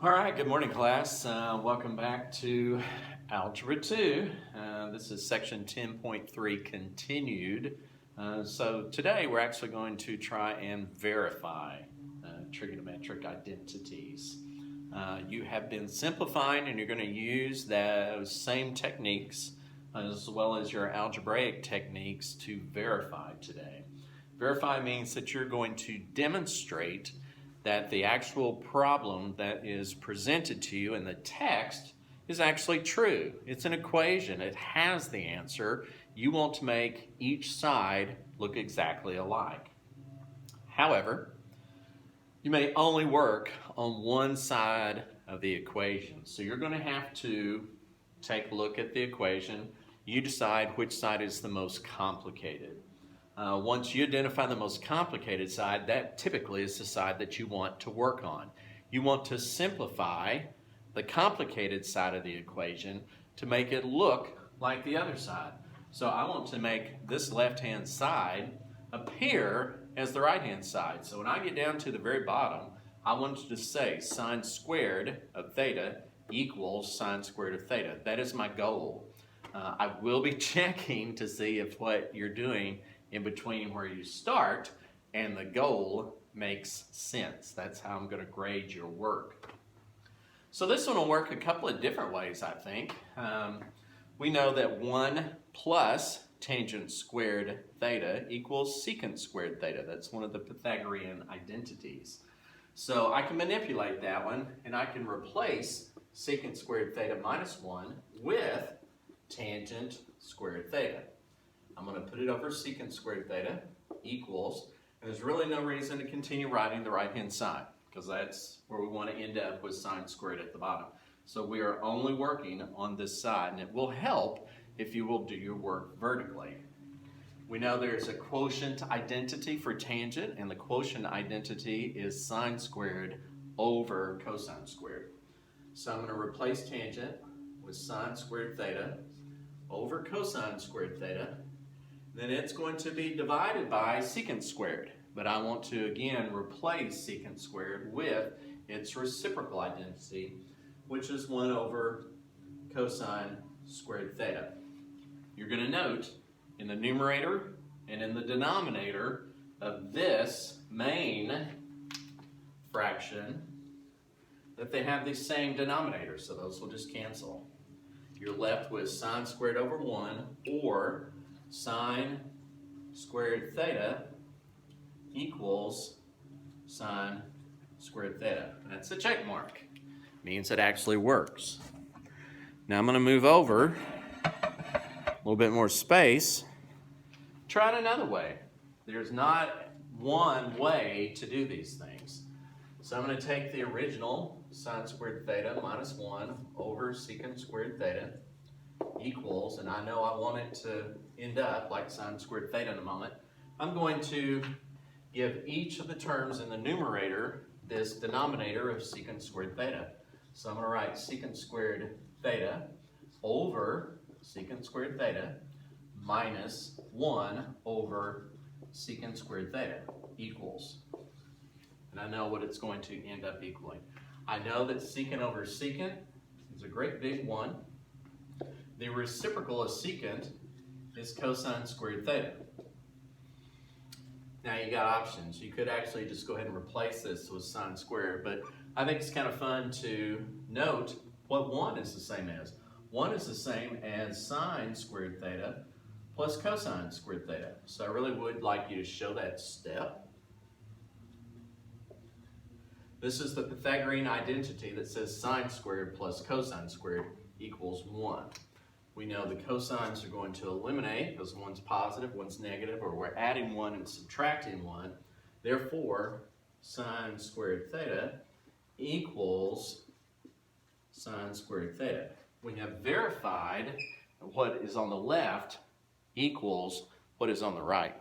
All right, good morning, class. Welcome back to Algebra 2. This is section 10.3 continued. So today we're actually going to try and verify trigonometric identities. You have been simplifying and you're going to use those same techniques as well as your algebraic techniques to verify today. Verify means that you're going to demonstrate that the actual problem that is presented to you in the text is actually true. It's an equation. It has the answer. You want to make each side look exactly alike. However, you may only work on one side of the equation. So you're going to have to take a look at the equation. You decide which side is the most complicated. Once you identify the most complicated side, that typically is the side that you want to work on. You want to simplify the complicated side of the equation to make it look like the other side. So I want to make this left-hand side appear as the right-hand side. So when I get down to the very bottom, I want to say sine squared of theta equals sine squared of theta. That is my goal. I will be checking to see if what you're doing in between where you start and the goal makes sense. That's how I'm going to grade your work. So this one will work a couple of different ways, I think. We know that 1 plus tangent squared theta equals secant squared theta. That's one of the Pythagorean identities. So I can manipulate that one and I can replace secant squared theta minus 1 with tangent squared theta. I'm going to put it over secant squared theta equals, and there's really no reason to continue writing the right-hand side because that's where we want to end up with sine squared at the bottom. So we are only working on this side, and it will help if you will do your work vertically. We know there's a quotient identity for tangent, and the quotient identity is sine squared over cosine squared. So I'm going to replace tangent with sine squared theta over cosine squared theta. Then it's going to be divided by secant squared. But I want to, again, replace secant squared with its reciprocal identity, which is 1 over cosine squared theta. You're going to note in the numerator and in the denominator of this main fraction that they have the same denominator, so those will just cancel. You're left with sine squared over 1 or sine squared theta equals sine squared theta. That's a check mark. Means it actually works. Now I'm going to move over a little bit more space. Try it another way. There's not one way to do these things. So I'm going to take the original sine squared theta minus 1 over secant squared theta equals, and I know I want it to end up like sine squared theta in a moment. I'm going to give each of the terms in the numerator this denominator of secant squared theta. So I'm going to write secant squared theta over secant squared theta minus 1 over secant squared theta equals. And I know what it's going to end up equaling. I know that secant over secant is a great big 1. The reciprocal of secant is cosine squared theta. Now you got options. You could actually just go ahead and replace this with sine squared, but I think it's kind of fun to note what 1 is the same as. 1 is the same as sine squared theta plus cosine squared theta. So I really would like you to show that step. This is the Pythagorean identity that says sine squared plus cosine squared equals 1. We know the cosines are going to eliminate because one's positive, one's negative, or we're adding 1 and subtracting 1. Therefore, sine squared theta equals sine squared theta. We have verified what is on the left equals what is on the right.